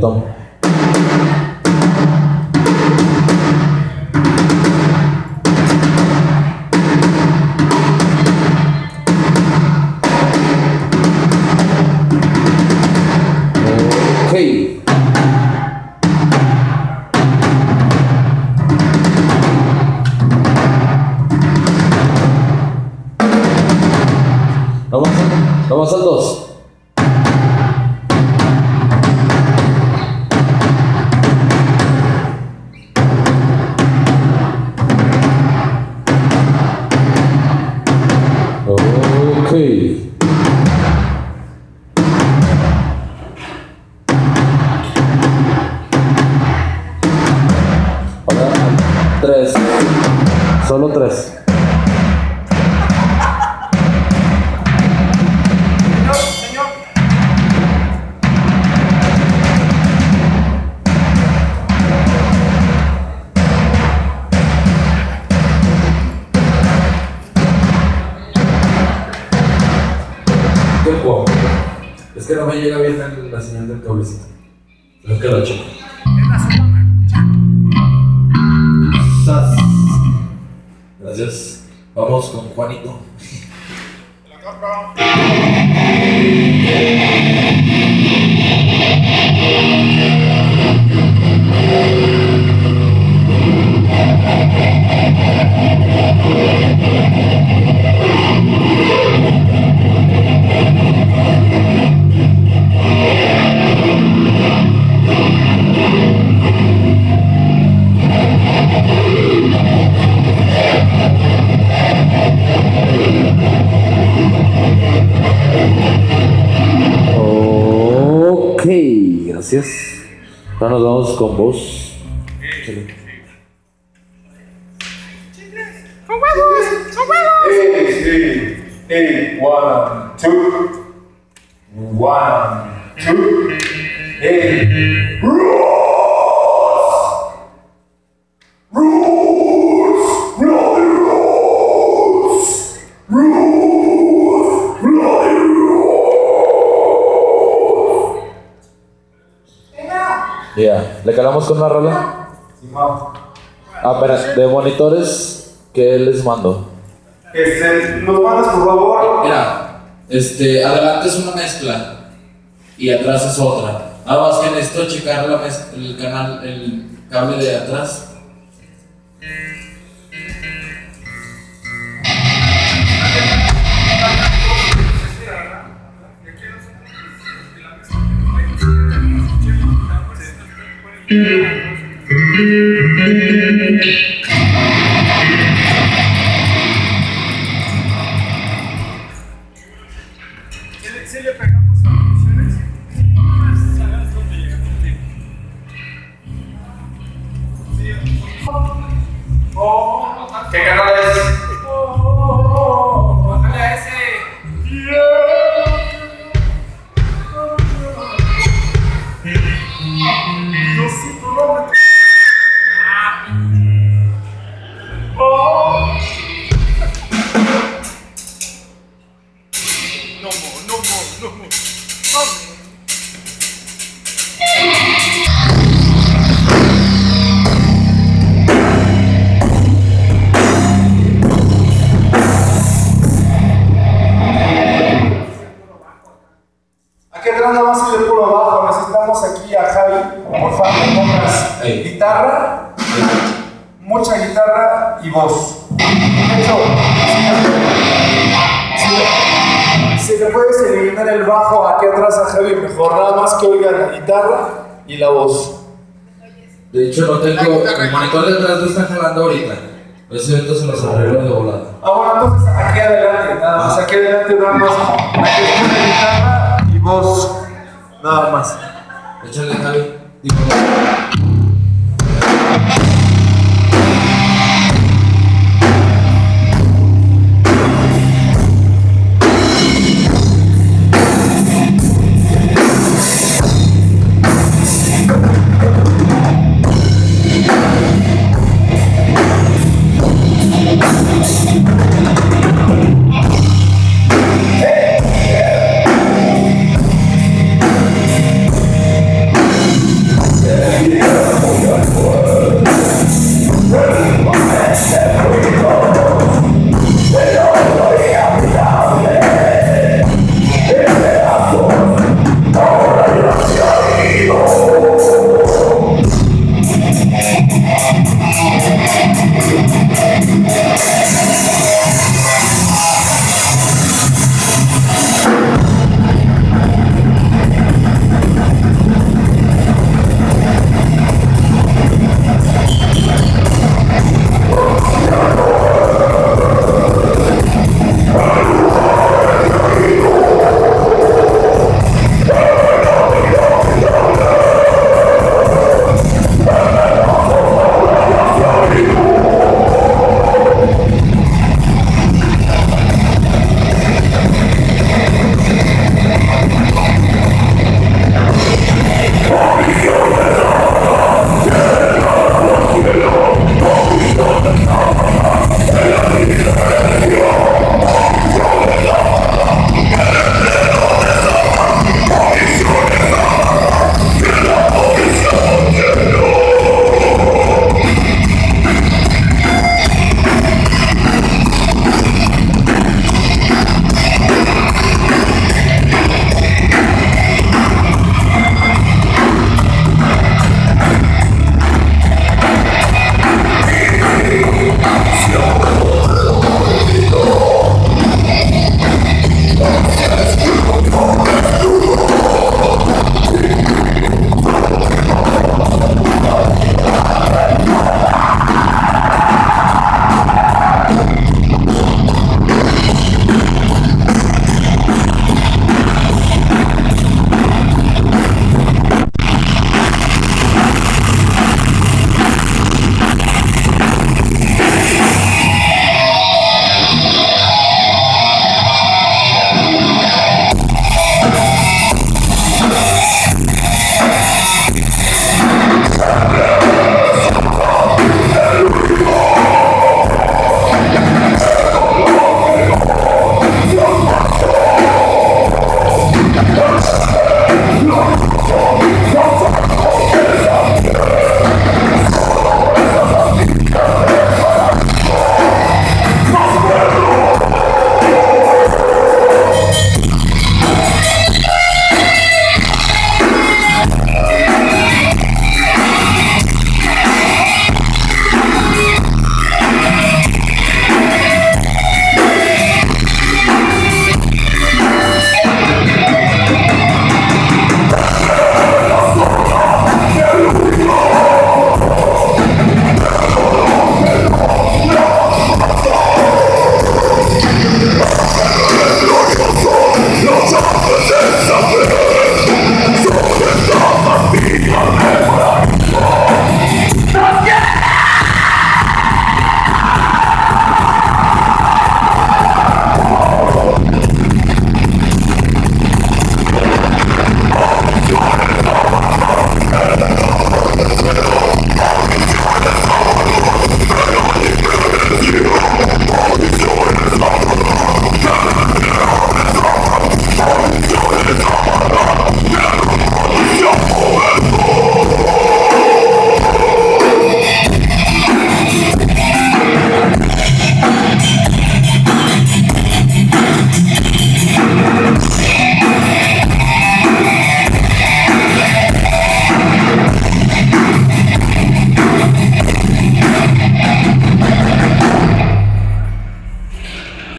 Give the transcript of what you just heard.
Tom. Okay. Vamos al 2. Okay. Ahora 3. Solo 3. Es que no me llega bien la señal del cablecito. Creo que lo checo. Gracias. Vamos con Juanito. Ok, gracias. Ahora nos vamos con vos. ¡Son huevos! ¡Son huevos! Hey, 1, 2. 1, 2. Hey, Ya, ¿le calamos con una rola? Espera, de monitores, ¿qué les mando? ¿Nos mandas por favor? Mira, adelante es una mezcla y atrás es otra. Nada más que necesito checar el cable de atrás. Si le pegamos a funciones, sabes dónde llega contigo. ¿Qué canal es? Bájale a ese. Diosito, no me... No. Aquí atrás nada más soy de puro bajo. Necesitamos aquí a Javi. Por favor, pongas guitarra, mucha guitarra y voz. De hecho, si le puedes eliminar el bajo aquí atrás a Javi, mejor. Nada más que oigan la guitarra y la voz. De hecho, no tengo. El monitor de atrás no está jalando ahorita. Ese evento se los arregló de volada. Bueno, entonces aquí adelante, nada más aquí adelante, nada más.